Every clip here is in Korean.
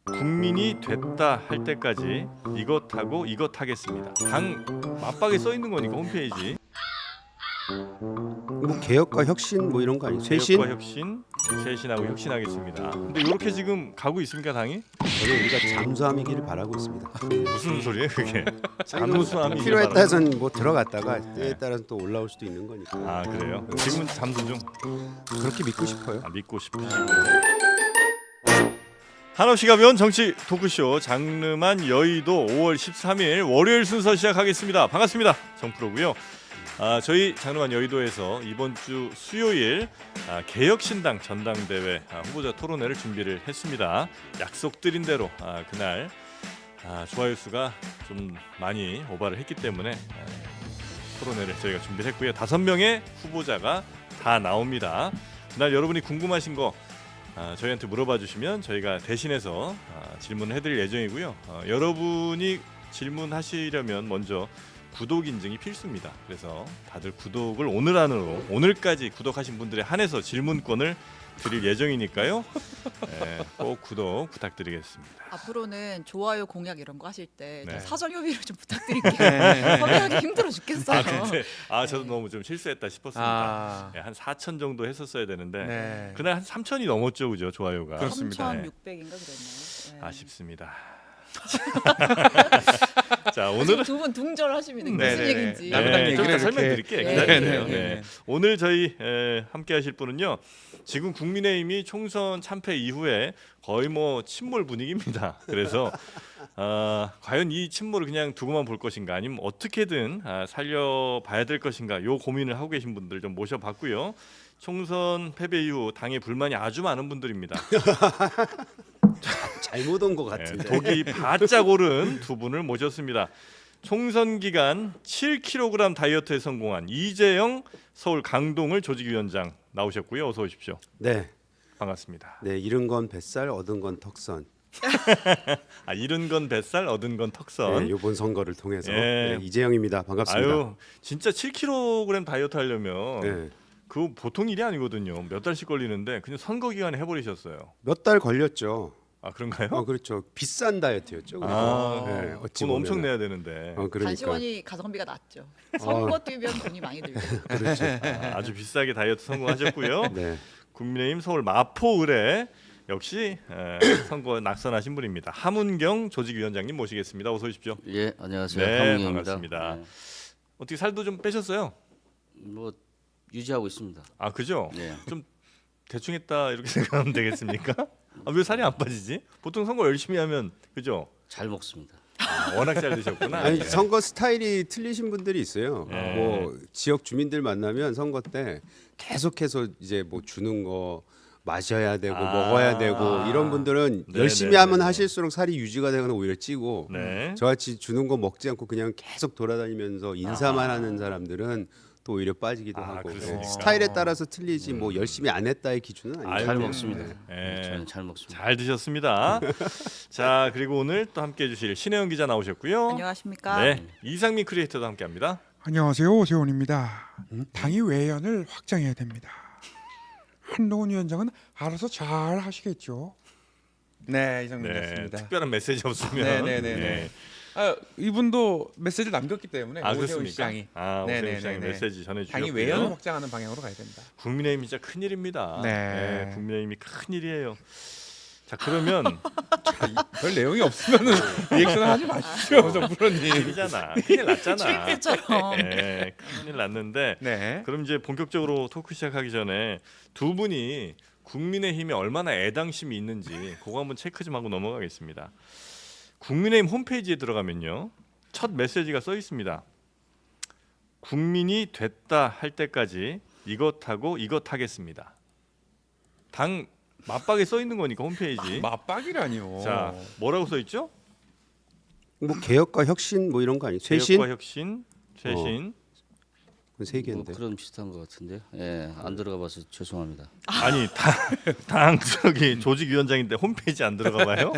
국민이 됐다 할 때까지 이것하고 이것 하겠습니다. 당 맞박에 써 있는 거니까 홈페이지. 뭐 개혁과 혁신 뭐 이런 거 아니에요? 쇄신? 개혁과 혁신, 쇄신하고 혁신하겠습니다. 근데 이렇게 지금 가고 있습니까 당이? 저는 우리가 잠수함이기를 바라고 있습니다. 무슨 소리예요 그게? 잠수함이 필요에 따라서는 뭐 들어갔다가 때에 따라서 또 올라올 수도 있는 거니까. 아 그래요? 지금은 잠수 중. 그렇게 믿고 싶어요. 믿고 싶으시고. 한없이 가벼운 정치 토크쇼 장르만 여의도 5월 13일 월요일 순서 시작하겠습니다. 반갑습니다. 정프로고요. 저희 장르만 여의도에서 이번 주 수요일 개혁신당 전당대회 후보자 토론회를 준비를 했습니다. 약속드린 대로 그날 좋아요 수가 좀 많이 오바를 했기 때문에 토론회를 저희가 준비를 했고요. 5명의 후보자가 다 나옵니다. 그날 여러분이 궁금하신 거 저희한테 물어봐 주시면 저희가 대신해서 질문을 해드릴 예정이고요. 여러분이 질문하시려면 먼저 구독 인증이 필수입니다. 그래서 다들 구독을 오늘 안으로 오늘까지 구독하신 분들에 한해서 질문권을 드릴 예정이니까요. 꼭 구독 부탁드리겠습니다. 앞으로는 좋아요 공약 이런 거 하실 때 네. 사전 협의를 좀 부탁드릴게요. 협의하기 힘들어 죽겠어요. 근데 저도 너무 좀 실수했다 싶었습니다. 한 4천 정도 했었어야 되는데 그날 한 3천이 넘었죠, 그죠? 좋아요가. 그렇습니다. 3,600인가 그랬나요? 네. 아쉽습니다. 자 오늘은 두 분 둥절하십니다. 이게 무슨 얘기인지. 좀 이따 설명드릴게요. 네. 기다리세요. 네. 오늘 저희 함께하실 분은요. 지금 국민의힘이 총선 참패 이후에 거의 뭐 침몰 분위기입니다. 그래서 과연 이 침몰을 그냥 두고만 볼 것인가, 아니면 어떻게든 살려봐야 될 것인가, 요 고민을 하고 계신 분들 좀 모셔봤고요. 총선 패배 이후 당에 불만이 아주 많은 분들입니다. 잘못 온 것 같은데. 독이 바짝 오른 두 분을 모셨습니다. 총선 기간 7kg 다이어트에 성공한 이재영 서울 강동을 조직위원장 나오셨고요. 어서 오십시오. 네, 반갑습니다. 네 잃은 건 뱃살, 얻은 건 턱선. 잃은 건 뱃살, 얻은 건 턱선. 네, 이번 선거를 통해서 예. 이재영입니다. 반갑습니다. 아유, 진짜 7kg 다이어트 하려면 네. 그거 보통 일이 아니거든요. 몇 달씩 걸리는데 그냥 선거 기간에 해버리셨어요. 몇 달 걸렸죠. 그런가요? 그렇죠. 비싼 다이어트였죠. 네, 어찌 돈 보면은. 엄청 내야 되는데. 그러니까. 간시원이 가성비가 낮죠. 선거 뛰면 돈이 많이 들죠. 그렇죠. 아주 비싸게 다이어트 성공하셨고요. 네. 국민의힘 서울 마포을에 역시 선거 낙선하신 분입니다. 하문경 조직위원장님 모시겠습니다. 어서 오십시오. 예, 안녕하세요. 네, 하문경입니다. 반갑습니다. 네, 어떻게 살도 좀 빼셨어요? 뭐 유지하고 있습니다. 그죠? 네. 좀 대충 했다 이렇게 생각하면 되겠습니까? 왜 살이 안 빠지지? 보통 선거 열심히 하면 그죠? 잘 먹습니다. 워낙 잘 드셨구나. 아니 네. 선거 스타일이 틀리신 분들이 있어요. 네. 뭐 지역 주민들 만나면 선거 때 계속해서 이제 뭐 주는 거 마셔야 되고 먹어야 되고 이런 분들은 네, 열심히 네, 하면 네. 하실수록 살이 유지가 되거나 오히려 찌고 네. 저같이 주는 거 먹지 않고 그냥 계속 돌아다니면서 인사만 하는 사람들은 또 오히려 빠지기도 하고 그렇습니까? 스타일에 따라서 틀리지 뭐 열심히 안 했다의 기준은 아니에요. 잘 네. 먹습니다. 네. 저는 잘 먹습니다. 잘 드셨습니다. 자, 그리고 오늘 또 함께해 주실 신혜영 기자 나오셨고요. 안녕하십니까? 네, 이상민 크리에이터도 함께합니다. 안녕하세요, 오세훈입니다. 당이 외연을 확장해야 됩니다. 한동훈 위원장은 알아서 잘 하시겠죠. 네, 이상민이었습니다. 특별한 메시지 없으면. 네. 이분도 메시지를 남겼기 때문에 오세훈 그렇습니까? 시장이 오세훈 시장이 메시지 전해주셨고요. 당이 외연을 확장하는 방향으로 가야 된다. 국민의힘 진짜 큰일입니다. 네. 국민의힘이 큰일이에요. 자, 그러면 별 내용이 없으면은 리액션을 하지 마십시오, 정프로님. 큰일이잖아. 큰일 났잖아. 실패처럼. 네, 큰일 났는데 네. 그럼 이제 본격적으로 토크 시작하기 전에 두 분이 국민의힘에 얼마나 애당심이 있는지 그거 한번 체크 좀 하고 넘어가겠습니다. 국민의힘 홈페이지에 들어가면요, 첫 메시지가 써 있습니다. 국민이 됐다 할 때까지 이것하고 이것 하겠습니다. 당 맞박에 써 있는 거니까 홈페이지. 맞박이라니요. 자, 뭐라고 써 있죠? 뭐 개혁과 혁신 뭐 이런 거 아니에요? 쇄신? 개혁과 혁신, 쇄신. 그건 세 뭐 개인데. 그런 비슷한 것 같은데. 예, 안 들어가 봐서 죄송합니다. 아니 당 저기 조직위원장인데 홈페이지 안 들어가 봐요?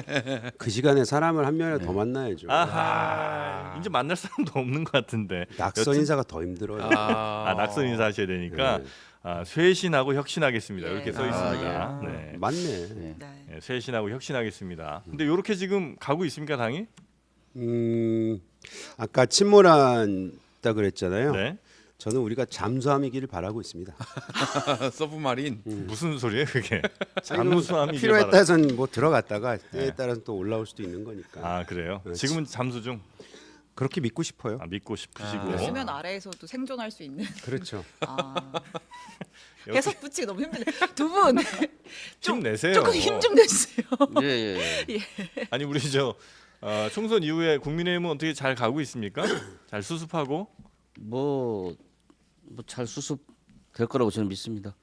그 시간에 사람을 한 명이라도 더 만나야죠. 아하, 이제 만날 사람도 없는 것 같은데. 낙선 인사가 더 힘들어요. 낙선 인사하셔야 되니까. 네. 쇄신하고 혁신하겠습니다. 이렇게 예. 써 있습니다. 아, 예. 네. 맞네. 네. 네. 네, 쇄신하고 혁신하겠습니다. 근데 이렇게 지금 가고 있습니까, 당이? 아까 침몰한다 그랬잖아요. 네. 저는 우리가 잠수함이기를 바라고 있습니다. 서브마린. 무슨 소리예요, 그게? 아니, 잠수함이 필요에 이게 따라서는 뭐 들어갔다가 때에 네. 따라서 또 올라올 수도 있는 거니까. 아, 그래요? 그렇지. 지금은 잠수 중. 그렇게 믿고 싶어요. 믿고 싶으시고. 아. 수면 아래에서도 생존할 수 있는. 그렇죠. 아. 역시 해석 붙이기 너무 힘드네. 두 분 힘내세요. 조금 힘 좀 내주세요. 예, 예. 아니 우리 총선 이후에 국민의힘은 어떻게 잘 가고 있습니까? 잘 수습하고. 잘 수습 될 거라고 저는 믿습니다.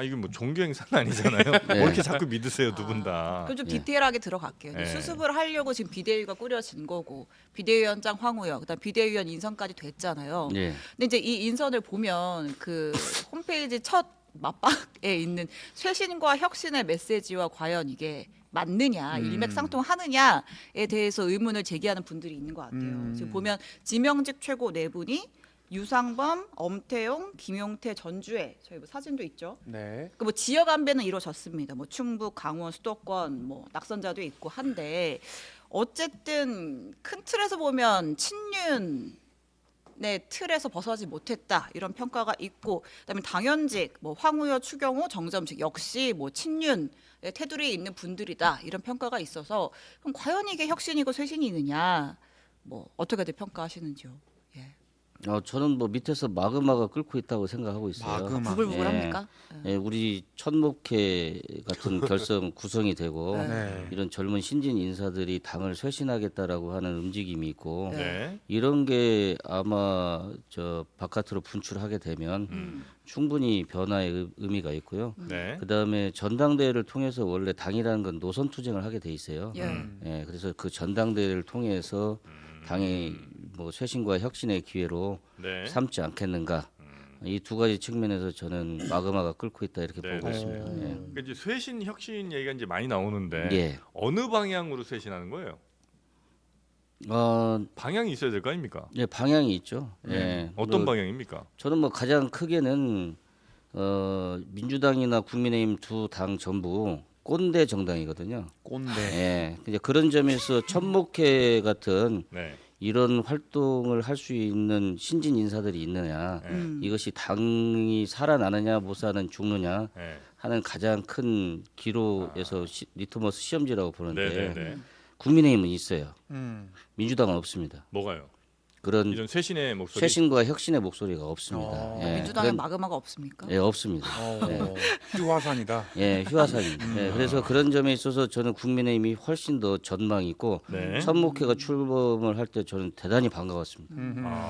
이게 뭐 종교 행사는 아니잖아요. 네. 뭐 이렇게 자꾸 믿으세요, 두 분 다. 그럼 좀 예. 디테일하게 들어갈게요. 네. 수습을 하려고 지금 비대위가 꾸려진 거고 비대위원장 황우여, 그다음 비대위원 인선까지 됐잖아요. 예. 근데 이제 이 인선을 보면 그 홈페이지 첫 맞박에 있는 쇄신과 혁신의 메시지와 과연 이게 맞느냐, 일맥상통하느냐에 대해서 의문을 제기하는 분들이 있는 것 같아요. 지금 보면 지명직 최고 네 분이 유상범, 엄태용, 김용태, 전주혜, 저희 뭐 사진도 있죠. 네. 그 뭐 지역 안배는 이루어졌습니다. 뭐 충북, 강원, 수도권, 뭐 낙선자도 있고 한데 어쨌든 큰 틀에서 보면 친윤의 틀에서 벗어나지 못했다 이런 평가가 있고, 그다음에 당연직, 뭐 황우여, 추경호, 정점식 역시 뭐 친윤의 테두리에 있는 분들이다 이런 평가가 있어서 그럼 과연 이게 혁신이고 쇄신이느냐, 뭐 어떻게들 평가하시는지요? 예. 저는 뭐 밑에서 마그마가 끓고 있다고 생각하고 있어요. 마그마. 부글부글합니까? 예, 우리 천목회 같은 결성 구성이 되고 네. 이런 젊은 신진 인사들이 당을 쇄신하겠다라고 하는 움직임이 있고 네. 이런 게 아마 저 바깥으로 분출하게 되면 충분히 변화의 의미가 있고요. 네. 그다음에 전당대회를 통해서 원래 당이라는 건 노선 투쟁을 하게 돼 있어요. 예. 예, 그래서 그 전당대회를 통해서 당이 뭐 쇄신과 혁신의 기회로 네. 삼지 않겠는가. 이 두 가지 측면에서 저는 마그마가 끓고 있다 이렇게 네. 보고 있습니다. 예. 그러니까 이제 쇄신, 혁신 얘기가 이제 많이 나오는데 예. 어느 방향으로 쇄신하는 거예요? 방향이 있어야 될 거 아닙니까? 예, 방향이 있죠. 예. 어떤 뭐 방향입니까? 저는 뭐 가장 크게는 민주당이나 국민의힘 두 당 전부 꼰대 정당이거든요. 꼰대. 예. 이제 그런 점에서 천목회 같은 네. 이런 활동을 할 수 있는 신진 인사들이 있느냐, 이것이 당이 살아나느냐 못 사는 죽느냐 네. 하는 가장 큰 기로에서 리트머스 시험지라고 보는데 네, 네, 네. 국민의힘은 있어요. 음. 민주당은 없습니다. 뭐가요? 그런 이런 쇄신의 목소리. 쇄신과 혁신의 목소리가 없습니다. 예. 민주당에 그런- 마그마가 없습니까? 예, 없습니다. 휴화산이다. 예, 휴화산이. 예, 그래서 그런 점에 있어서 저는 국민의힘이 훨씬 더 전망이 있고 네. 천목회가 출범을 할 때 저는 대단히 반가웠습니다. 아.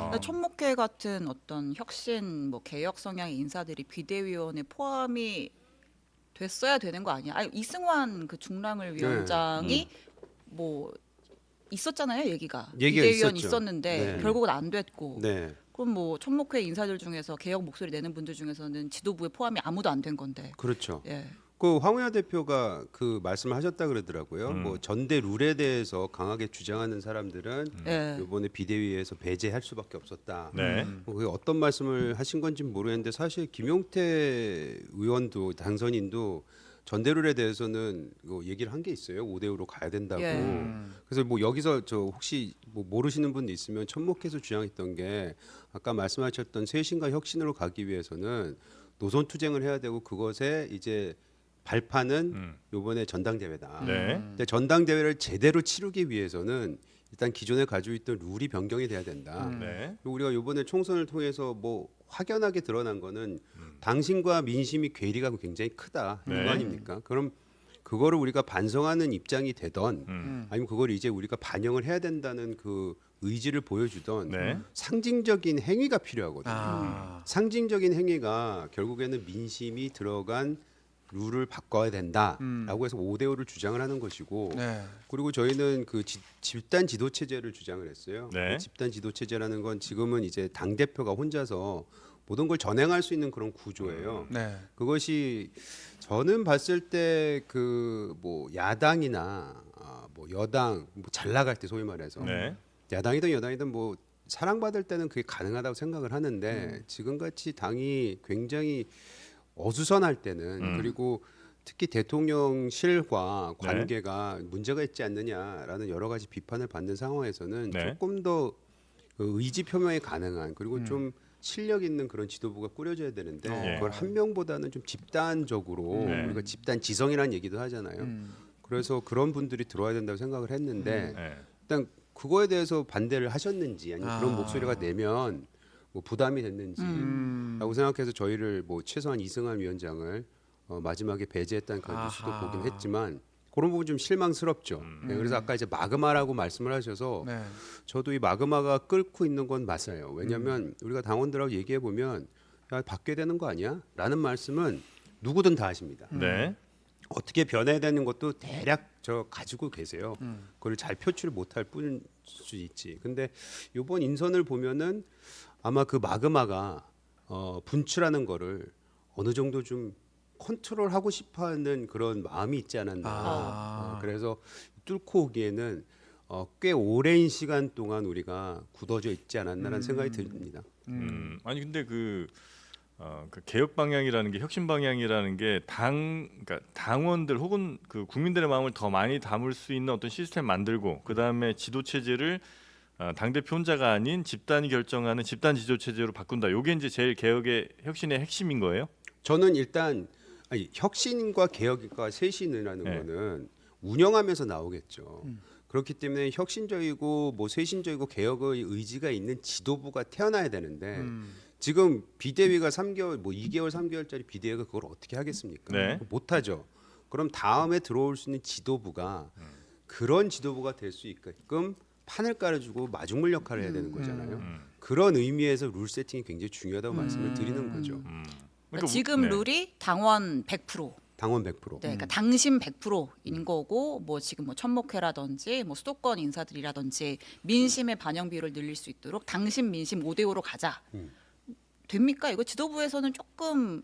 그러니까 천목회 같은 어떤 혁신, 뭐 개혁 성향의 인사들이 비대위원회 포함이 됐어야 되는 거 아니야? 아니, 이승환 그 중랑을 위원장이 뭐 있었잖아요, 얘기가 비대위원 있었죠. 있었는데 네. 결국은 안 됐고. 네, 그럼 뭐 천목회 인사들 중에서 개혁 목소리 내는 분들 중에서는 지도부에 포함이 아무도 안 된 건데. 그렇죠. 예. 그 황우여 대표가 그 말씀을 하셨다 그러더라고요. 음. 뭐 전대 룰에 대해서 강하게 주장하는 사람들은 예. 이번에 비대위에서 배제할 수밖에 없었다. 네. 뭐 그게 어떤 말씀을 하신 건지 모르겠는데 사실 김용태 의원도 당선인도 전대룰에 대해서는 이거 얘기를 한 게 있어요. 5대5로 가야 된다고. 예. 그래서 뭐 여기서 저 혹시 뭐 모르시는 분도 있으면 천목해서 주장했던 게 아까 말씀하셨던 쇄신과 혁신으로 가기 위해서는 노선 투쟁을 해야 되고 그것에 이제 발판은 요번에 전당대회다. 네. 근데 전당대회를 제대로 치르기 위해서는 일단 기존에 가지고 있던 룰이 변경이 돼야 된다. 네. 그리고 우리가 이번에 총선을 통해서 뭐 확연하게 드러난 거는 당신과 민심이 괴리가 굉장히 크다. 네. 이거 아닙니까? 그럼 그거를 우리가 반성하는 입장이 되던 아니면 그걸 이제 우리가 반영을 해야 된다는 그 의지를 보여주던 네. 상징적인 행위가 필요하거든요. 아. 상징적인 행위가 결국에는 민심이 들어간 룰을 바꿔야 된다라고 해서 5대5를 주장을 하는 것이고 네. 그리고 저희는 그 집단 지도 체제를 주장을 했어요. 네. 그 집단 지도 체제라는 건 지금은 이제 당 대표가 혼자서 모든 걸 전행할 수 있는 그런 구조예요. 네. 그것이 저는 봤을 때 그 뭐 야당이나 뭐 여당 뭐 잘 나갈 때 소위 말해서 네. 야당이든 여당이든 뭐 사랑받을 때는 그게 가능하다고 생각을 하는데 지금같이 당이 굉장히 어수선할 때는 그리고 특히 대통령실과 네. 관계가 문제가 있지 않느냐라는 여러 가지 비판을 받는 상황에서는 네. 조금 더 의지 표명이 가능한 그리고 좀 실력 있는 그런 지도부가 꾸려져야 되는데 예. 그걸 한 명보다는 좀 집단적으로 네. 우리가 집단 지성이라는 얘기도 하잖아요. 그래서 그런 분들이 들어와야 된다고 생각을 했는데 네. 일단 그거에 대해서 반대를 하셨는지 아니면 그런 목소리가 내면 뭐 부담이 됐는지라고 생각해서 저희를 뭐 최소한 이승환 위원장을 마지막에 배제했다는 그런 뉴스도 아하. 보긴 했지만 그런 부분 좀 실망스럽죠. 네, 그래서 아까 이제 마그마라고 말씀을 하셔서 네. 저도 이 마그마가 끓고 있는 건 맞아요. 왜냐하면 우리가 당원들하고 얘기해 보면 야 바뀌어야 되는 거 아니야?라는 말씀은 누구든 다 하십니다. 네. 어떻게 변해야 되는 것도 대략 저 가지고 계세요. 그걸 잘 표출을 못할 뿐일 수 있지. 근데 이번 인선을 보면은 아마 그 마그마가 분출하는 거를 어느 정도 좀 컨트롤하고 싶어하는 그런 마음이 있지 않았나. 그래서 뚫고 오기에는 꽤 오랜 시간 동안 우리가 굳어져 있지 않았나라는 생각이 듭니다. 아니 근데 그 개혁 방향이라는 게 혁신 방향이라는 게 그러니까 당원들 혹은 그 국민들의 마음을 더 많이 담을 수 있는 어떤 시스템 만들고 그 다음에 지도 체제를 당 대표 혼자가 아닌 집단이 결정하는 집단 지도 체제로 바꾼다. 요게 이제 제일 개혁의 혁신의 핵심인 거예요. 저는 일단 혁신과 개혁과 쇄신이라는 네. 거는 운영하면서 나오겠죠. 그렇기 때문에 혁신적이고 뭐 쇄신적이고 개혁의 의지가 있는 지도부가 태어나야 되는데 지금 비대위가 3개월 뭐 2개월 3개월짜리 비대위가 그걸 어떻게 하겠습니까? 네. 못 하죠. 그럼 다음에 들어올 수 있는 지도부가 그런 지도부가 될 수 있게끔 판을 깔아주고 마중물 역할을 해야 되는 거잖아요. 그런 의미에서 룰 세팅이 굉장히 중요하다고 말씀을 드리는 거죠. 그러니까 지금 네. 룰이 당원 100%. 당원 100%. 네, 그러니까 당심 100%인 거고 뭐 지금 뭐 천목회라든지 뭐 수도권 인사들이라든지 민심의 반영 비율을 늘릴 수 있도록 당심 민심 5대5로 가자. 됩니까? 이거 지도부에서는 조금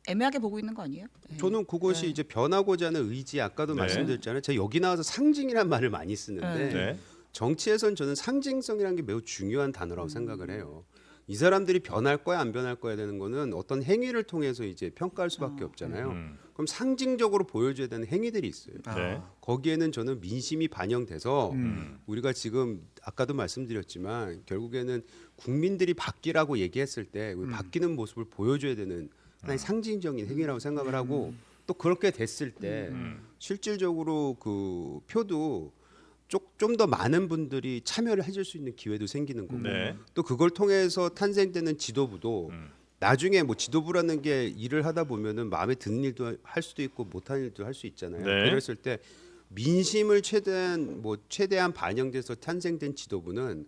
애매하게 보고 있는 거 아니에요? 네. 저는 그것이 이제 변하고자 하는 의지 아까도 네. 말씀드렸잖아요. 제가 여기 나와서 상징이란 말을 많이 쓰는데 네. 정치에선 저는 상징성이라는 게 매우 중요한 단어라고 생각을 해요. 이 사람들이 변할 거야 안 변할 거야 되는 거는 어떤 행위를 통해서 이제 평가할 수밖에 없잖아요. 그럼 상징적으로 보여줘야 되는 행위들이 있어요. 네. 거기에는 저는 민심이 반영돼서 우리가 지금 아까도 말씀드렸지만 결국에는 국민들이 바뀌라고 얘기했을 때 우리 바뀌는 모습을 보여줘야 되는 하나의 상징적인 행위라고 생각을 하고 또 그렇게 됐을 때 실질적으로 그 표도 좀 더 많은 분들이 참여를 해줄 수 있는 기회도 생기는 거고 네. 또 그걸 통해서 탄생되는 지도부도 나중에 뭐 지도부라는 게 일을 하다 보면은 마음에 드는 일도 할 수도 있고 못하는 일도 할 수 있잖아요. 네. 그랬을 때 민심을 최대한 반영돼서 탄생된 지도부는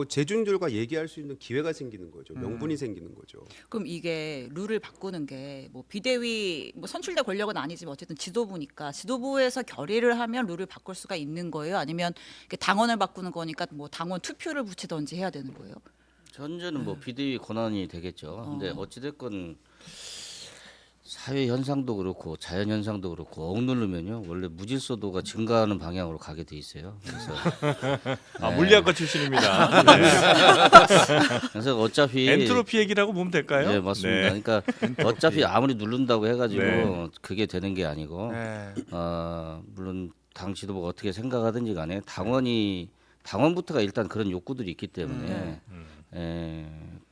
대중들과 얘기할 수 있는 기회가 생기는 거죠. 명분이 생기는 거죠. 그럼 이게 룰을 바꾸는 게 뭐 비대위 뭐 선출된 권력은 아니지만 어쨌든 지도부니까 지도부에서 결의를 하면 룰을 바꿀 수가 있는 거예요? 아니면 이게 당원을 바꾸는 거니까 뭐 당원 투표를 붙이든지 해야 되는 거예요? 현재는 뭐 비대위 권한이 되겠죠. 근데 어찌됐건 사회 현상도 그렇고 자연 현상도 그렇고 억누르면요 원래 무질서도가 증가하는 방향으로 가게 돼 있어요. 그래서 물리학과 출신입니다. 네. 그래서 어차피 엔트로피 얘기라고 보면 될까요? 네 맞습니다. 네. 그러니까 어차피 아무리 누른다고 해가지고 네. 그게 되는 게 아니고 네. 물론 당 지도부가 어떻게 생각하든지 간에 당원부터가 일단 그런 욕구들이 있기 때문에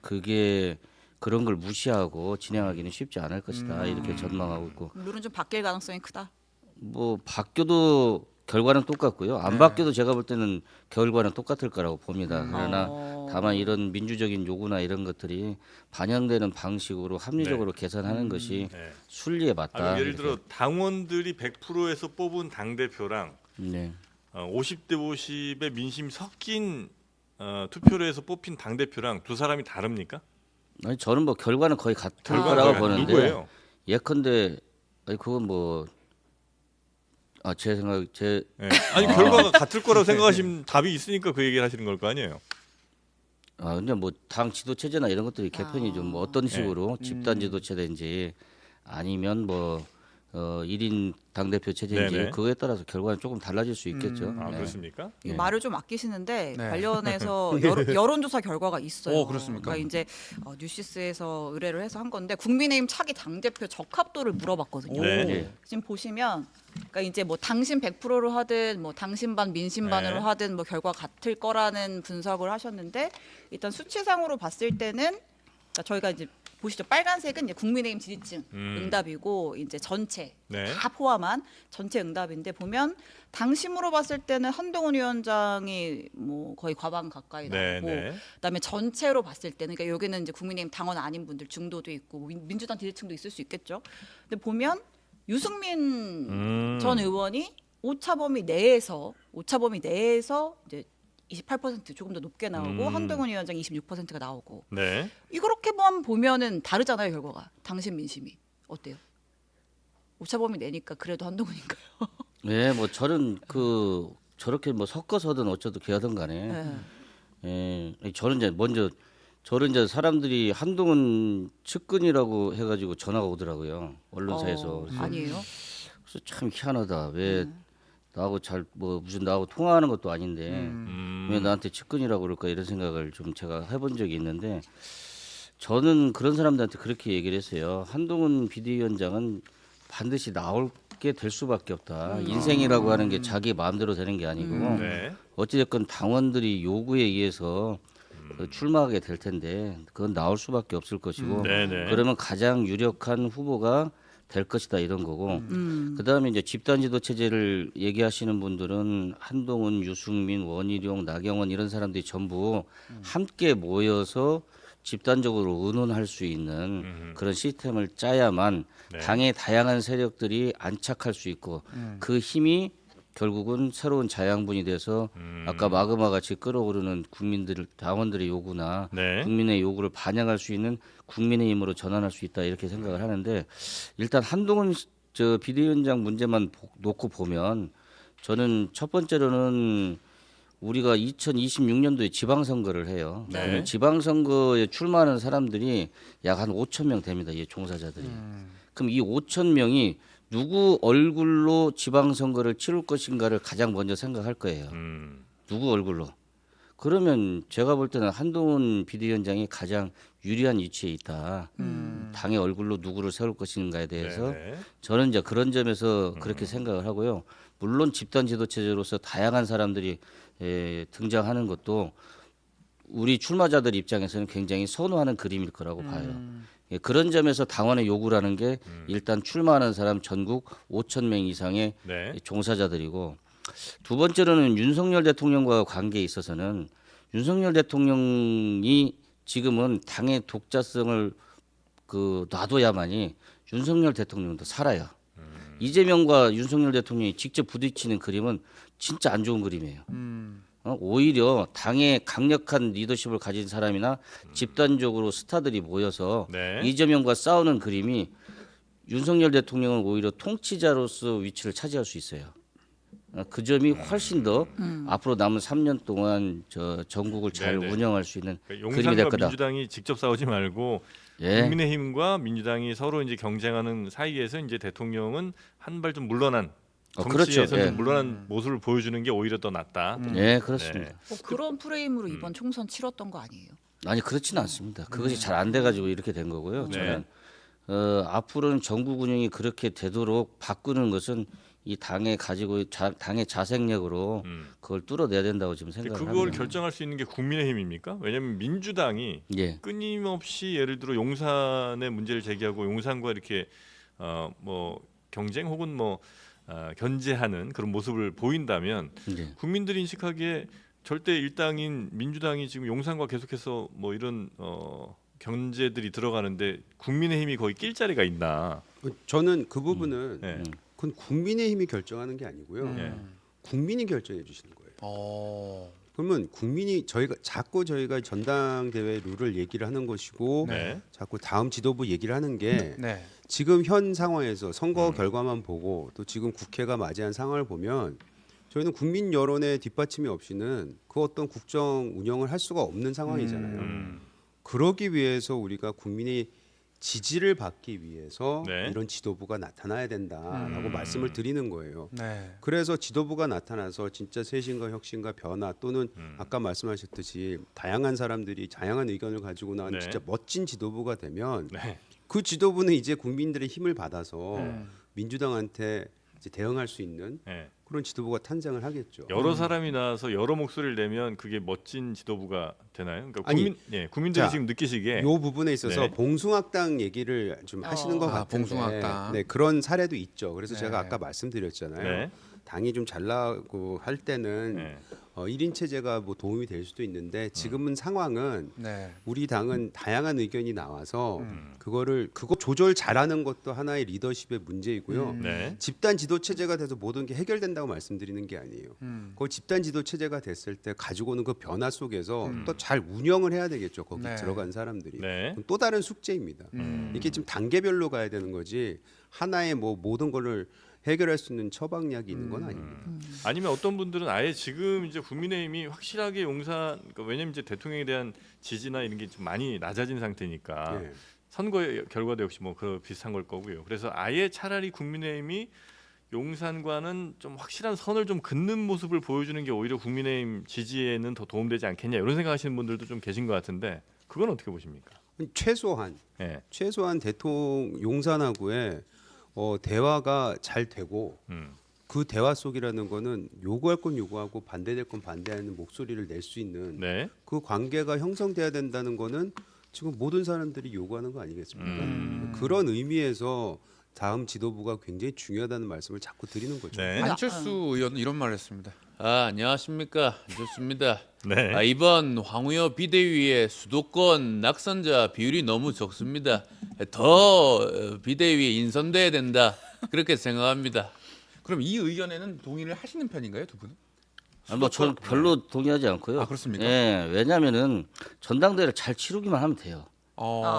그게 그런 걸 무시하고 진행하기는 쉽지 않을 것이다 이렇게 전망하고 있고 룰은 좀 바뀔 가능성이 크다. 뭐 바뀌어도 결과는 똑같고요. 안 바뀌어도 제가 볼 때는 결과는 똑같을 거라고 봅니다. 그러나 다만 이런 민주적인 요구나 이런 것들이 반영되는 방식으로 합리적으로 계산하는 것이 네. 순리에 맞다. 예를 들어 당원들이 100%에서 뽑은 당 대표랑 네. 50대 50의 민심 섞인 투표로 해서 뽑힌 당 대표랑 두 사람이 다릅니까? 아니 저는 뭐 결과는 거의 같을 결과가 거라고 보는데 누구예요? 예컨대 아니 그건 뭐 제 생각 네. 아니 결과가 같을 거라고 생각하시면 답이 있으니까 그 얘기를 하시는 걸 거 아니에요? 근데 뭐 당 지도 체제나 이런 것들이 개편이 좀 뭐 어떤 식으로 집단 지도체든지 아니면 뭐 1인 당대표 체제인지 네네. 그거에 따라서 결과는 조금 달라질 수 있겠죠. 아 네. 그렇습니까? 이 네. 말을 좀 아끼시는데 네. 관련해서 여론조사 결과가 있어요. 그렇습니까? 그러니까 이제 뉴시스에서 의뢰를 해서 한 건데 국민의힘 차기 당대표 적합도를 물어봤거든요. 네. 네. 지금 보시면 그러니까 이제 뭐 당신 100%로 하든 뭐 당신 반 민심 반으로 네. 하든 뭐 결과 같을 거라는 분석을 하셨는데 일단 수치상으로 봤을 때는 그러니까 저희가 이제 보시죠. 빨간색은 이제 국민의힘 지지층 응답이고 이제 전체 네. 다 포함한 전체 응답인데 보면 당심으로 봤을 때는 한동훈 위원장이 뭐 거의 과반 가까이 네, 나오고 네. 그다음에 전체로 봤을 때는 그러니까 여기는 이제 국민의힘 당원 아닌 분들 중도도 있고 민주당 지지층도 있을 수 있겠죠. 근데 보면 유승민 전 의원이 오차 범위 내에서 이제 28% 조금 더 높게 나오고 한동훈 위원장 26%가 나오고 네. 이렇게만 보면은 다르잖아요 결과가. 당신 민심이 어때요? 오차 범위 내니까 그래도 한동훈인가요? 네, 뭐 저는 저렇게 뭐 섞어서든 어쩌든 걔하든 간에 네. 저는 이제 사람들이 한동훈 측근이라고 해가지고 전화가 오더라고요 언론사에서. 그래서 아니에요? 참 희한하다. 왜 나하고 통화하는 것도 아닌데 왜 나한테 측근이라고 그럴까 이런 생각을 좀 제가 해본 적이 있는데 저는 그런 사람들한테 그렇게 얘기를 했어요. 한동훈 비대위원장은 반드시 나올게 될 수밖에 없다. 인생이라고 하는 게 자기 마음대로 되는 게 아니고 네. 어찌됐건 당원들이 요구에 의해서 출마하게 될 텐데 그건 나올 수밖에 없을 것이고 네네. 그러면 가장 유력한 후보가 될 것이다 이런 거고 그다음에 이제 집단지도 체제를 얘기하시는 분들은 한동훈, 유승민, 원희룡, 나경원 이런 사람들이 전부 함께 모여서 집단적으로 의논할 수 있는 그런 시스템을 짜야만 네. 당의 다양한 세력들이 안착할 수 있고 그 힘이 결국은 새로운 자양분이 돼서 아까 마그마 같이 끓어오르는 당원들의 요구나 네. 국민의 요구를 반영할 수 있는 국민의힘으로 전환할 수 있다 이렇게 생각을 하는데 일단 한동훈 비대위원장 문제만 놓고 보면 저는 첫 번째로는 우리가 2026년도에 지방선거를 해요. 네. 그러면 지방선거에 출마하는 사람들이 약 한 5천 명 됩니다. 이 종사자들이. 그럼 이 5천 명이 누구 얼굴로 지방선거를 치를 것인가를 가장 먼저 생각할 거예요. 누구 얼굴로. 그러면 제가 볼 때는 한동훈 비대위원장이 가장 유리한 위치에 있다. 당의 얼굴로 누구를 세울 것인가에 대해서 네네. 저는 이제 그런 점에서 그렇게 생각을 하고요. 물론 집단 지도 체제로서 다양한 사람들이 등장하는 것도 우리 출마자들 입장에서는 굉장히 선호하는 그림일 거라고 봐요. 그런 점에서 당원의 요구라는 게 일단 출마하는 사람 전국 5천 명 이상의 네. 종사자들이고 두 번째로는 윤석열 대통령과 관계에 있어서는 윤석열 대통령이 지금은 당의 독자성을 놔둬야만이 윤석열 대통령도 살아요. 이재명과 윤석열 대통령이 직접 부딪히는 그림은 진짜 안 좋은 그림이에요. 오히려 당의 강력한 리더십을 가진 사람이나 집단적으로 스타들이 모여서 네. 이재명과 싸우는 그림이 윤석열 대통령은 오히려 통치자로서 위치를 차지할 수 있어요. 그 점이 훨씬 더 앞으로 남은 3년 동안 전국을 잘 네네. 운영할 수 있는 그러니까 그림이 될 용산과 거다. 민주당이 직접 싸우지 말고 예. 국민의힘과 민주당이 서로 이제 경쟁하는 사이에서 이제 대통령은 한 발 좀 물러난 그렇죠. 정치에서 예. 좀 물러난 모습을 보여주는 게 오히려 더 낫다. 네, 그렇습니다. 그런 프레임으로 이번 총선 치렀던 거 아니에요? 아니 그렇지는 않습니다. 그것이 잘 안 돼가지고 이렇게 된 거고요. 네. 저는 앞으로는 전국 운영이 그렇게 되도록 바꾸는 것은 이 당에 가지고 당의 자생력으로 그걸 뚫어내야 된다고 지금 생각을 그걸 합니다. 결정할 수 있는 게 국민의힘입니까? 왜냐하면 민주당이 예. 끊임없이 예를 들어 용산의 문제를 제기하고 용산과 이렇게 뭐 경쟁 혹은 뭐 견제하는 그런 모습을 보인다면 예. 국민들이 인식하기에 절대 일당인 민주당이 지금 용산과 계속해서 뭐 이런 견제들이 들어가는데 국민의힘이 거의 낄 자리가 있나? 저는 그 부분은 네. 그건 국민의힘이 결정하는 게 아니고요. 예. 국민이 결정해 주시는 거예요. 어. 그러면 저희가 전당대회 룰을 얘기를 하는 것이고 네. 자꾸 다음 지도부 얘기를 하는 게 네. 지금 현 상황에서 선거 결과만 보고 또 지금 국회가 맞이한 상황을 보면 저희는 국민 여론의 뒷받침이 없이는 그 어떤 국정 운영을 할 수가 없는 상황이잖아요. 그러기 위해서 우리가 국민이 지지를 받기 위해서 네. 이런 지도부가 나타나야 된다라고 말씀을 드리는 거예요. 네. 그래서 지도부가 나타나서 진짜 쇄신과 혁신과 변화 또는 아까 말씀하셨듯이 다양한 사람들이 다양한 의견을 가지고 나온 네. 진짜 멋진 지도부가 되면 네. 그 지도부는 이제 국민들의 힘을 받아서 민주당한테 이제 대응할 수 있는 네. 그런 지도부가 탄생을 하겠죠. 여러 사람이 나와서 여러 목소리를 내면 그게 멋진 지도부가 되나요? 그러니까 아니, 국민들이 자, 지금 느끼시기에 요 부분에 있어서 네. 봉숭악당 얘기를 좀 하시는 것 아, 같은데 봉숭아학당. 네, 그런 사례도 있죠. 그래서 네. 제가 아까 말씀드렸잖아요. 네. 당이 좀 잘 나고 할 때는 네. 1인 체제가 뭐 도움이 될 수도 있는데 지금은 상황은 네. 우리 당은 다양한 의견이 나와서 그거 조절 잘하는 것도 하나의 리더십의 문제이고요. 네. 집단 지도 체제가 돼서 모든 게 해결된다고 말씀드리는 게 아니에요. 그 집단 지도 체제가 됐을 때 가지고 오는 그 변화 속에서 또 잘 운영을 해야 되겠죠. 거기 네. 들어간 사람들이. 네. 그건 또 다른 숙제입니다. 이게 좀 단계별로 가야 되는 거지 하나의 뭐 모든 거를 해결할 수 있는 처방약이 있는 건 아닙니다. 아니면 어떤 분들은 아예 지금 이제 국민의힘이 확실하게 용산 그러니까 왜냐면 이제 대통령에 대한 지지나 이런 게 좀 많이 낮아진 상태니까 예. 선거 결과도 역시 뭐 그런 비슷한 걸 거고요. 그래서 아예 차라리 국민의힘이 용산과는 좀 확실한 선을 좀 긋는 모습을 보여주는 게 오히려 국민의힘 지지에는 더 도움되지 않겠냐 이런 생각하시는 분들도 좀 계신 것 같은데 그건 어떻게 보십니까? 최소한 예. 대통령 용산하고의 대화가 잘 되고 그 대화 속이라는 거는 요구할 건 요구하고 반대될 건 반대하는 목소리를 낼 수 있는 네. 그 관계가 형성돼야 된다는 거는 지금 모든 사람들이 요구하는 거 아니겠습니까? 그런 의미에서 다음 지도부가 굉장히 중요하다는 말씀을 자꾸 드리는 거죠. 네. 안철수 의원은 이런 말을 했습니다. 안녕하십니까. 좋습니다. 네. 이번 황우여 비대위의 수도권 낙선자 비율이 너무 적습니다. 더 비대위에 인선돼야 된다. 그렇게 생각합니다. 그럼 이 의견에는 동의를 하시는 편인가요, 두 분은? 뭐 저는 별로 동의하지 않고요. 아, 그렇습니까? 예, 왜냐하면은 전당대회를 잘 치르기만 하면 돼요.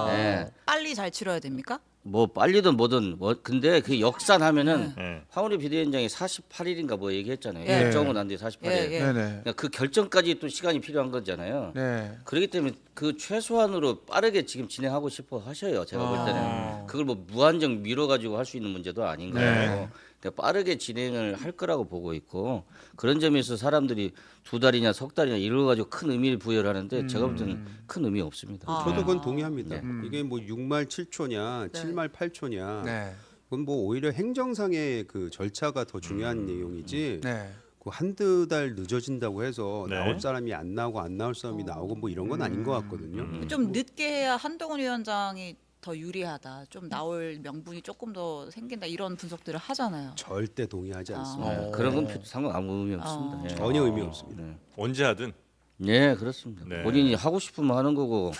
네. 빨리 잘 치러야 됩니까? 뭐 빨리든 뭐든 근데 그 역산하면은 네. 황우리 비대위원장이 48일인가 뭐 얘기했잖아요. 예. 결정은 안 돼 48일. 예, 예. 네네. 그러니까 그 결정까지 또 시간이 필요한 거잖아요. 네. 그렇기 때문에 그 최소한으로 빠르게 지금 진행하고 싶어 하셔요. 제가 볼 때는 그걸 뭐 무한정 미뤄가지고 할 수 있는 문제도 아닌 거고 네. 그러니까 빠르게 진행을 할 거라고 보고 있고 그런 점에서 사람들이 2달이냐 석 달이냐 이걸 가지고 큰 의미를 부여를 하는데 제가 볼 때는 큰 의미 없습니다. 저도 그건 동의합니다. 네. 이게 뭐 6말 7초냐, 네. 7말 8초냐, 네. 그건 뭐 오히려 행정상의 그 절차가 더 중요한 내용이지. 네. 그 한두 달 늦어진다고 해서 네. 나올 사람이 안 나오고 안 나올 사람이 나오고 뭐 이런 건 아닌 것 같거든요. 좀 늦게 해야 한동훈 위원장이 더 유리하다. 좀 나올 명분이 조금 더 생긴다. 이런 분석들을 하잖아요. 절대 동의하지 않습니다. 네, 그런 건 상관 아무 의미 없습니다. 예. 전혀 의미 없습니다. 언제 하든 네, 그렇습니다. 네. 본인이 하고 싶으면 하는 거고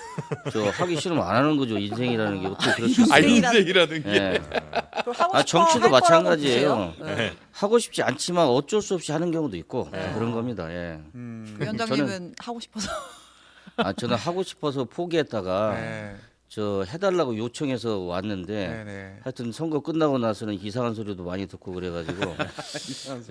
저 하기 싫으면 안 하는 거죠. 인생이라는 게 어떻게 그럴 수 있어요? 인생이라는 게 예. 그걸 하고 아, 싶어 정치도 할 거라고 마찬가지예요. 보세요? 네. 하고 싶지 않지만 어쩔 수 없이 하는 경우도 있고 그런 겁니다. 예. 위원장님은 하고 싶어서 아, 저는 하고 싶어서 포기했다가 네. 저 해달라고 요청해서 왔는데 네네. 하여튼 선거 끝나고 나서는 이상한 소리도 많이 듣고 그래가지고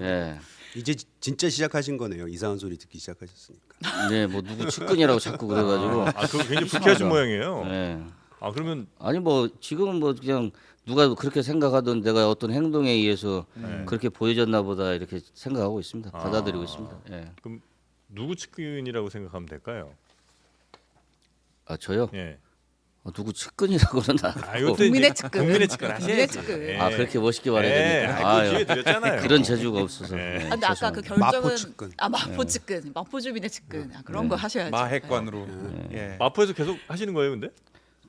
예. 이제 진짜 시작하신 거네요. 이상한 소리 듣기 시작하셨으니까. 네, 뭐 누구 측근이라고 자꾸 그래가지고 아 그거 굉장히 불쾌하신 모양이에요. 예. 아 그러면 아니 뭐 지금은 뭐 그냥 누가 그렇게 생각하던 내가 어떤 행동에 의해서 그렇게 보여졌나 보다 이렇게 생각하고 있습니다. 받아들이고 있습니다. 예. 그럼 누구 측근이라고 생각하면 될까요? 아 저요? 예. 누구 측근이라고 그러나? 아, 이것도 국민의 이제 측근. 국민의 측근 국민의 하셔야지. 측근. 예. 아 그렇게 멋있게 예. 말해야 아, 그 됩니까? 기회 드렸잖아요. 그런 재주가 없어서. 예. 네, 아, 근데 아까 그 죄송합니다. 결정은 마포 측근. 마포 측근, 마포 주민의 측근 그런 거 하셔야죠. 마핵관으로. 예. 마포에서 계속 하시는 거예요, 근데?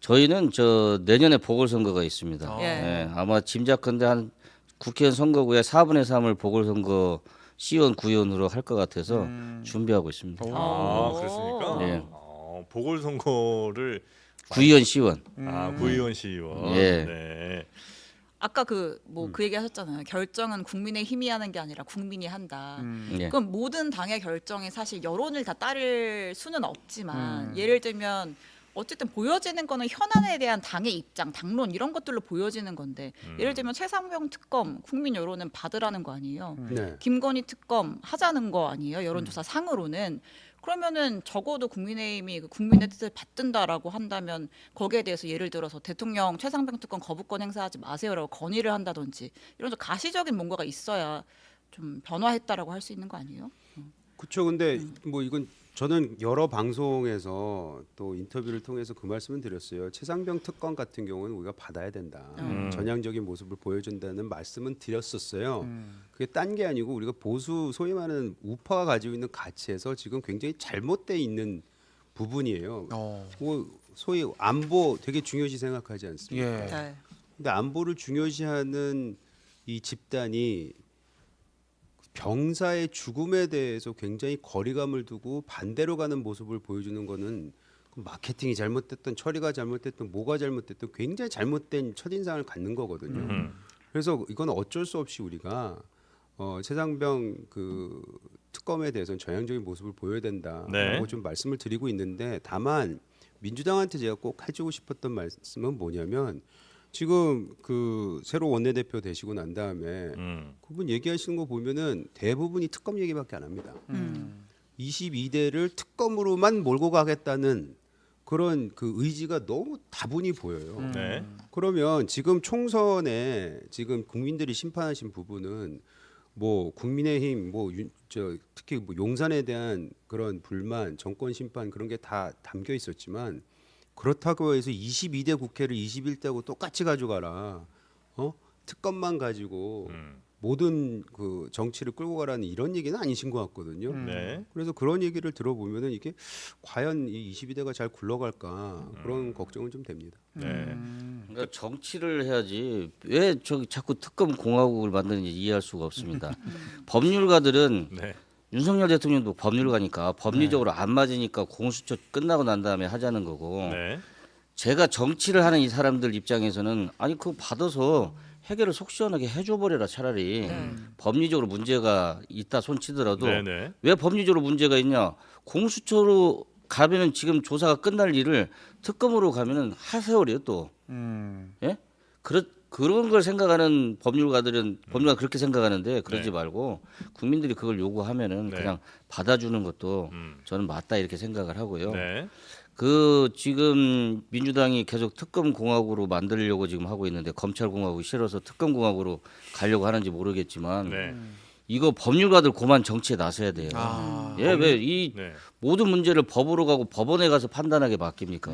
저희는 저 내년에 보궐선거가 있습니다. 예. 예, 아마 짐작컨대 한 국회의원 선거구의 4분의 3을 보궐선거 시의원 구의원으로 할 것 같아서 준비하고 있습니다. 아 그렇습니까? 예. 보궐선거를 구의원 시의원. 구의원 시의원. 예. 네. 아까 그 뭐 그 얘기 하셨잖아요. 결정은 국민의 힘이 하는 게 아니라 국민이 한다. 예. 그럼 모든 당의 결정이 사실 여론을 다 따를 수는 없지만 예를 들면 어쨌든 보여지는 거는 현안에 대한 당의 입장, 당론 이런 것들로 보여지는 건데 예를 들면 최상병 특검 국민 여론은 받으라는 거 아니에요. 네. 김건희 특검 하자는 거 아니에요. 여론조사 상으로는. 그러면은 적어도 국민의힘이 그 국민의 뜻을 받든다라고 한다면 거기에 대해서 예를 들어서 대통령 최상병 특권 거부권 행사하지 마세요라고 건의를 한다든지 이런 좀 가시적인 뭔가가 있어야 좀 변화했다라고 할 수 있는 거 아니에요? 그렇죠. 근데 뭐 이건 저는 여러 방송에서 또 인터뷰를 통해서 그 말씀을 드렸어요. 최상병 특권 같은 경우는 우리가 받아야 된다. 전향적인 모습을 보여준다는 말씀은 드렸었어요. 그게 딴 게 아니고 우리가 보수 소위 말하는 우파가 가지고 있는 가치에서 지금 굉장히 잘못돼 있는 부분이에요. 뭐 소위 안보 되게 중요시 생각하지 않습니까? 예. 네. 근데 안보를 중요시하는 이 집단이 병사의 죽음에 대해서 굉장히 거리감을 두고 반대로 가는 모습을 보여주는 거는 마케팅이 잘못됐던 처리가 잘못됐던 뭐가 잘못됐던 굉장히 잘못된 첫인상을 갖는 거거든요. 그래서 이건 어쩔 수 없이 우리가 최상병 그 특검에 대해서는 전향적인 모습을 보여야 된다라고 네. 좀 말씀을 드리고 있는데 다만 민주당한테 제가 꼭 해주고 싶었던 말씀은 뭐냐면 지금 그 새로 원내대표 되시고 난 다음에 그분 얘기하시는 거 보면은 대부분이 특검 얘기밖에 안 합니다. 22대를 특검으로만 몰고 가겠다는 그런 그 의지가 너무 다분히 보여요. 네. 그러면 지금 총선에 지금 국민들이 심판하신 부분은 뭐 국민의힘 특히 뭐 용산에 대한 그런 불만, 정권 심판 그런 게 다 담겨 있었지만 그렇다고 해서 22대 국회를 21대하고 똑같이 가져가라. 특검만 가지고 모든 그 정치를 끌고 가라는 이런 얘기는 아니신 것 같거든요. 네. 그래서 그런 얘기를 들어보면은 이게 과연 이 22대가 잘 굴러갈까 그런 걱정은 좀 됩니다. 네. 그러니까 정치를 해야지 왜 저기 자꾸 특검 공화국을 만드는지 이해할 수가 없습니다. 법률가들은 네. 윤석열 대통령도 법률가니까 법리적으로 안 맞으니까 공수처 끝나고 난 다음에 하자는 거고 네. 제가 정치를 하는 이 사람들 입장에서는 아니 그거 받아서 해결을 속 시원하게 해줘 버려라 차라리 법리적으로 문제가 있다 손치더라도 네. 네. 왜 법리적으로 문제가 있냐 공수처로 가면은 지금 조사가 끝날 일을 특검으로 가면은 하세월이에요 또 예? 그런 걸 생각하는 법률가들은 법률가 그렇게 생각하는데 그러지 네. 말고 국민들이 그걸 요구하면은 네. 그냥 받아주는 것도 저는 맞다 이렇게 생각을 하고요. 네. 그 지금 민주당이 계속 특검 공화국으로 만들려고 지금 하고 있는데 검찰 공화국이 싫어서 특검 공화국으로 가려고 하는지 모르겠지만 네. 이거 법률가들 그만 정치에 나서야 돼요. 예, 왜 이 네. 모든 문제를 법으로 가고 법원에 가서 판단하게 맡깁니까?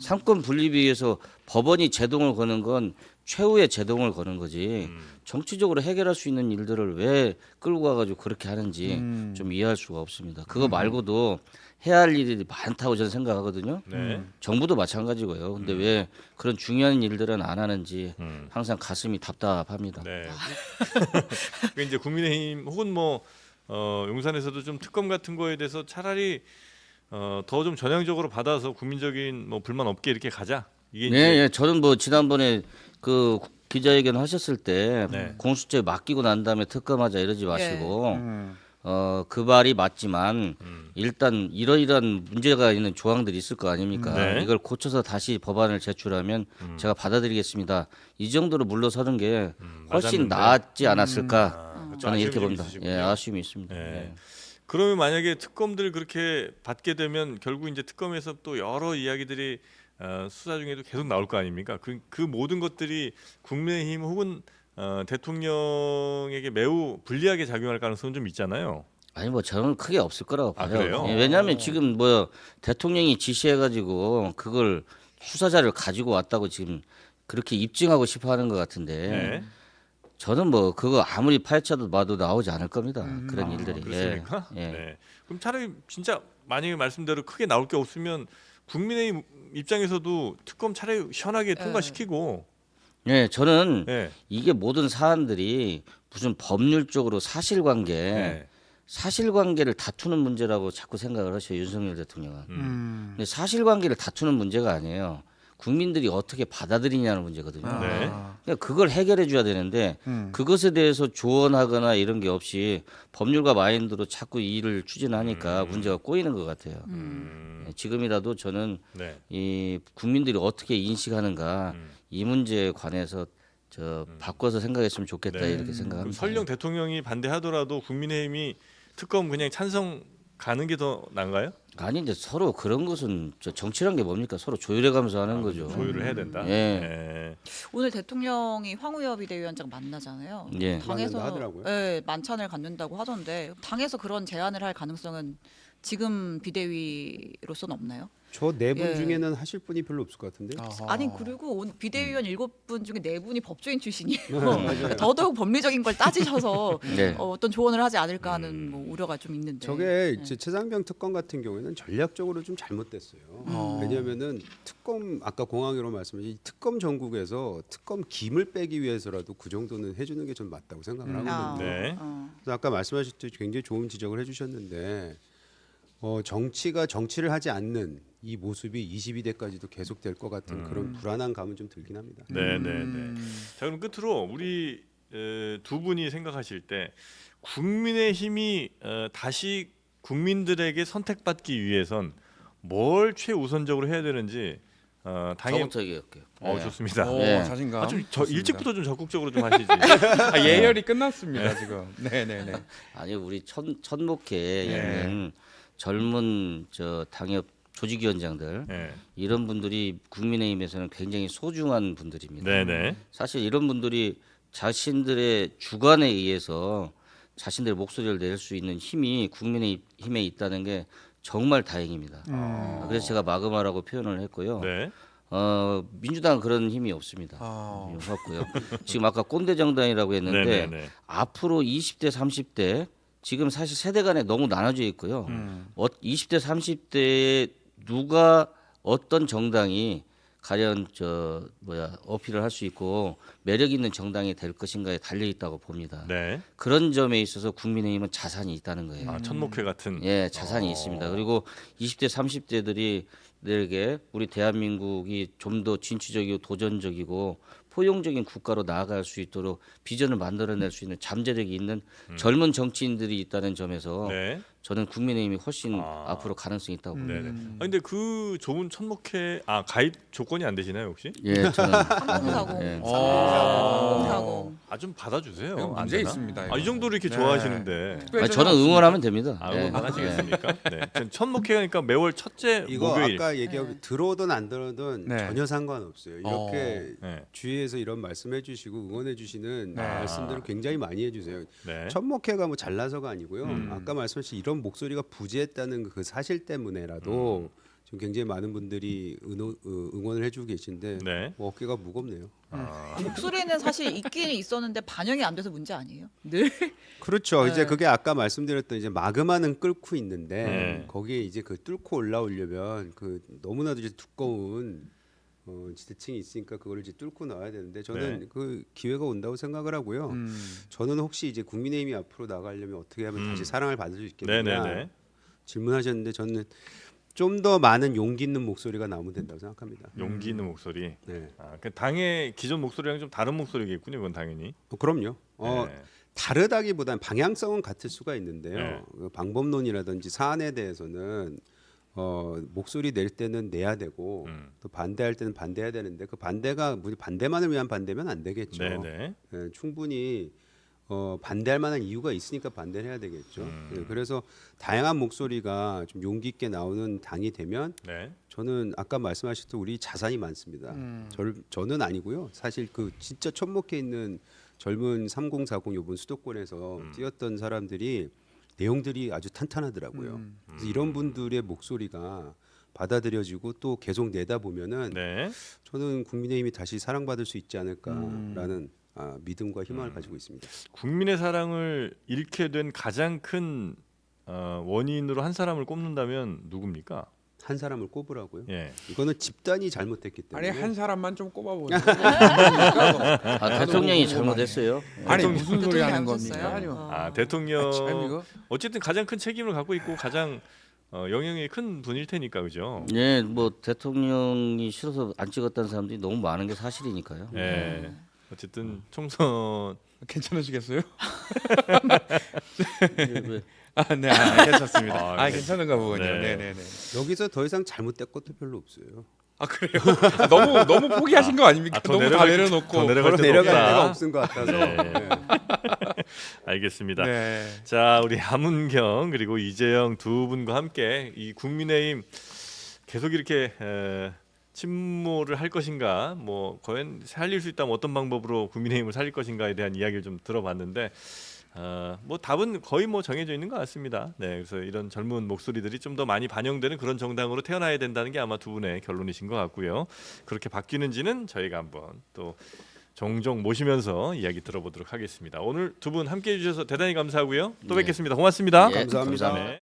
삼권 분립위에서 법원이 제동을 거는 건 최후의 제동을 거는 거지. 정치적으로 해결할 수 있는 일들을 왜 끌고 가가지고 그렇게 하는지 좀 이해할 수가 없습니다. 그거 말고도 해야 할 일이 많다고 저는 생각하거든요. 네. 정부도 마찬가지고요. 근데 왜 그런 중요한 일들은 안 하는지 항상 가슴이 답답합니다. 네. 그러니까 이제 국민의힘 혹은 뭐 용산에서도 좀 특검 같은 거에 대해서 차라리 더 좀 전향적으로 받아서 국민적인 뭐 불만 없게 이렇게 가자. 이게 네, 이제 예, 저는 뭐 지난번에 그 기자회견 하셨을 때 네. 공수처에 맡기고 난 다음에 특검하자 이러지 마시고 그 말이 맞지만 일단 이러이러한 문제가 있는 조항들이 있을 거 아닙니까? 네. 이걸 고쳐서 다시 법안을 제출하면 제가 받아들이겠습니다. 이 정도로 물러서는 게 훨씬 맞았는데. 낫지 않았을까? 그렇죠. 저는 이렇게 아쉬움이 봅니다. 있으시군요. 예, 아쉬움이 있습니다. 네. 예. 그러면 만약에 특검들 그렇게 받게 되면 결국 이제 특검에서 또 여러 이야기들이 수사 중에도 계속 나올 거 아닙니까? 그 모든 것들이 국민의힘 혹은 대통령에게 매우 불리하게 작용할 가능성은 좀 있잖아요. 아니 뭐 저는 크게 없을 거라고 아, 봐요. 그래요? 예, 왜냐하면 지금 뭐 대통령이 지시해가지고 그걸 수사자를 가지고 왔다고 지금 그렇게 입증하고 싶어하는 것 같은데 네. 저는 뭐 그거 아무리 파헤쳐도 봐도 나오지 않을 겁니다. 그런 일들이. 그렇습니까? 예. 예. 네. 그럼 차라리 진짜 만약에 말씀대로 크게 나올 게 없으면 국민의힘 입장에서도 특검 차라리 시원하게 통과시키고. 예, 저는 네. 이게 모든 사안들이 무슨 법률적으로 사실관계, 네. 사실관계를 다투는 문제라고 자꾸 생각을 하셔요 윤석열 대통령은. 근데 사실관계를 다투는 문제가 아니에요. 국민들이 어떻게 받아들이냐는 문제거든요. 네. 그러니까 그걸 해결해 줘야 되는데 그것에 대해서 조언하거나 이런 게 없이 법률가 마인드로 자꾸 이 일을 추진하니까 문제가 꼬이는 것 같아요. 예, 지금이라도 저는 네. 이 국민들이 어떻게 인식하는가 이 문제에 관해서 바꿔서 생각했으면 좋겠다 네. 이렇게 그럼 생각합니다. 설령 대통령이 반대하더라도 국민의힘이 특검 그냥 찬성 가는 게 더 나은가요? 아니 이제 서로 그런 것은 정치란 게 뭡니까? 서로 조율해가면서 하는 거죠. 조율을 해야 된다. 예. 오늘 대통령이 황우여 비대위원장 만나잖아요. 예. 만난다 당에서 하더라고요. 만찬을 갖는다고 하던데 당에서 그런 제안을 할 가능성은 지금 비대위로서는 없나요? 저 네 분 예. 중에는 하실 분이 별로 없을 것 같은데. 아니 그리고 오늘 비대위원 7분 중에 4분이 법조인 출신이에요. 맞아요. 더더욱 법리적인 걸 따지셔서 네. 어떤 조언을 하지 않을까 하는 뭐 우려가 좀 있는데. 저게 이제 최상병 특검 같은 경우에는 전략적으로 좀 잘못됐어요. 왜냐하면은 특검 아까 공항으로 말씀하신 특검 전국에서 특검 김을 빼기 위해서라도 그 정도는 해주는 게 좀 맞다고 생각을 하거든요. 네. 그래서 아까 말씀하셨듯이 굉장히 좋은 지적을 해주셨는데 정치가 정치를 하지 않는 이 모습이 22대까지도 계속될 것 같은 그런 불안한 감은 좀 들긴 합니다. 네, 네, 네. 자, 그럼 끝으로 우리 두 분이 생각하실 때 국민의힘이 다시 국민들에게 선택받기 위해선 뭘 최우선적으로 해야 되는지 당의 저부터 얘기할게요. 좋습니다. 오, 네. 자신감. 좀 좋습니다. 일찍부터 좀 적극적으로 좀 하시지. 예열이 끝났습니다 지금. 네네네. 아니 우리 천목회에 있는 젊은 당협 조직위원장들 네, 이런 분들이 국민의힘에서는 굉장히 소중한 분들입니다. 네, 네. 사실 이런 분들이 자신들의 주관에 의해서 자신들의 목소리를 낼 수 있는 힘이 국민의힘에 있다는 게 정말 다행입니다. 그래서 제가 마그마라고 표현을 했고요. 네. 민주당은 그런 힘이 없습니다. 없고요. 지금 아까 꼰대 정당이라고 했는데 네, 네, 네. 앞으로 20대, 30대 지금 사실 세대 간에 너무 나눠져 있고요. 20대, 30대에 누가 어떤 정당이 가령 어필을 할 수 있고 매력 있는 정당이 될 것인가에 달려 있다고 봅니다. 네. 그런 점에 있어서 국민의힘은 자산이 있다는 거예요. 천목회 같은. 예, 자산이 있습니다. 그리고 20대, 30대들에게 우리 대한민국이 좀 더 진취적이고 도전적이고 포용적인 국가로 나아갈 수 있도록 비전을 만들어낼 수 있는 잠재력이 있는 젊은 정치인들이 있다는 점에서 네. 저는 국민의힘이 훨씬 앞으로 가능성이 있다고 봅니다. 네, 네. 근데 그 좋은 천목회 가입 조건이 안 되시나요 혹시? 예, 저는 3040. 예. 3040. 좀 받아주세요. 이건 안 문제 되나? 있습니다. 이 정도로 이렇게 네. 좋아하시는데. 아니, 저는 응원하면 됩니다. 응원만 하시겠습니까? 네. 전 천목회니까 매월 첫째 이거 목요일. 아까 얘기하고 들어오든 안 들어오든 네. 전혀 상관없어요. 이렇게 네. 주위에서 이런 말씀해주시고 응원해주시는 네. 말씀들을 굉장히 많이 해주세요. 네. 천목회가 뭐 잘나서가 아니고요. 아까 말씀하신 이런 목소리가 부재했다는 그 사실 때문에라도 지금 굉장히 많은 분들이 응원을 해주고 계신데 네. 뭐 어깨가 무겁네요. 목소리는 사실 있긴 있었는데 반영이 안 돼서 문제 아니에요? 늘 그렇죠. 네. 이제 그게 아까 말씀드렸던 이제 마그마는 끓고 있는데 네. 거기에 이제 그 뚫고 올라오려면 그 너무나도 이제 두꺼운 지대층이 있으니까 그거를 이제 뚫고 나와야 되는데 저는 네. 그 기회가 온다고 생각을 하고요. 저는 혹시 이제 국민의힘이 앞으로 나가려면 어떻게 하면 다시 사랑을 받을 수 있겠느냐 네네네. 질문하셨는데 저는 좀 더 많은 용기 있는 목소리가 나오면 된다고 생각합니다. 용기 있는 목소리. 네, 그 당의 기존 목소리랑 좀 다른 목소리겠군요. 그건 당연히. 그럼요. 네. 다르다기보다는 방향성은 같을 수가 있는데요. 네. 그 방법론이라든지 사안에 대해서는 목소리 낼 때는 내야 되고 또 반대할 때는 반대해야 되는데 그 반대가 반대만을 위한 반대면 안 되겠죠. 네네. 예, 충분히 반대할 만한 이유가 있으니까 반대를 해야 되겠죠. 예, 그래서 다양한 목소리가 좀 용기 있게 나오는 당이 되면 네. 저는 아까 말씀하셨던 우리 자산이 많습니다. 저는 아니고요. 사실 그 진짜 천목해 있는 젊은 3040 요번 수도권에서 뛰었던 사람들이 내용들이 아주 탄탄하더라고요. 그래서 이런 분들의 목소리가 받아들여지고 또 계속 내다 보면은 네. 저는 국민의힘이 다시 사랑받을 수 있지 않을까라는 믿음과 희망을 가지고 있습니다. 국민의 사랑을 잃게 된 가장 큰 원인으로 한 사람을 꼽는다면 누굽니까? 한 사람을 꼽으라고요. 예. 이거는 집단이 잘못됐기 때문에. 아니 한 사람만 좀 꼽아보세요. 대통령이 잘못했어요. 아니 무슨 소리 대통령이 하는 잘못했어요? 겁니까? 아니요. 대통령 참 이거. 어쨌든 가장 큰 책임을 갖고 있고 가장 영향이 큰 분일 테니까 그죠? 예, 뭐 대통령이 싫어서 안 찍었다는 사람들이 너무 많은 게 사실이니까요. 예. 어쨌든 총선 괜찮으시겠어요? 왜- 네, 괜찮습니다. 네. 괜찮은가 보군요. 네. 네네네. 여기서 더 이상 잘못된 것도 별로 없어요. 아 그래요? 너무 포기하신 거 아닙니까? 더 너무 다 내려갈 내려놓고. 더 내려갈 걸어 데도 내려갈 없다. 데가 없은 것 같아서. 네. 네. 알겠습니다. 네. 자, 우리 함은경 그리고 이재영 두 분과 함께 이 국민의힘 계속 이렇게 침몰을 할 것인가, 뭐 과연 살릴 수 있다면 어떤 방법으로 국민의힘을 살릴 것인가에 대한 이야기를 좀 들어봤는데, 뭐 답은 거의 뭐 정해져 있는 것 같습니다. 네, 그래서 이런 젊은 목소리들이 좀 더 많이 반영되는 그런 정당으로 태어나야 된다는 게 아마 두 분의 결론이신 것 같고요. 그렇게 바뀌는지는 저희가 한번 또 종종 모시면서 이야기 들어보도록 하겠습니다. 오늘 두 분 함께해 주셔서 대단히 감사하고요. 또 네. 뵙겠습니다. 고맙습니다. 예, 감사합니다. 네.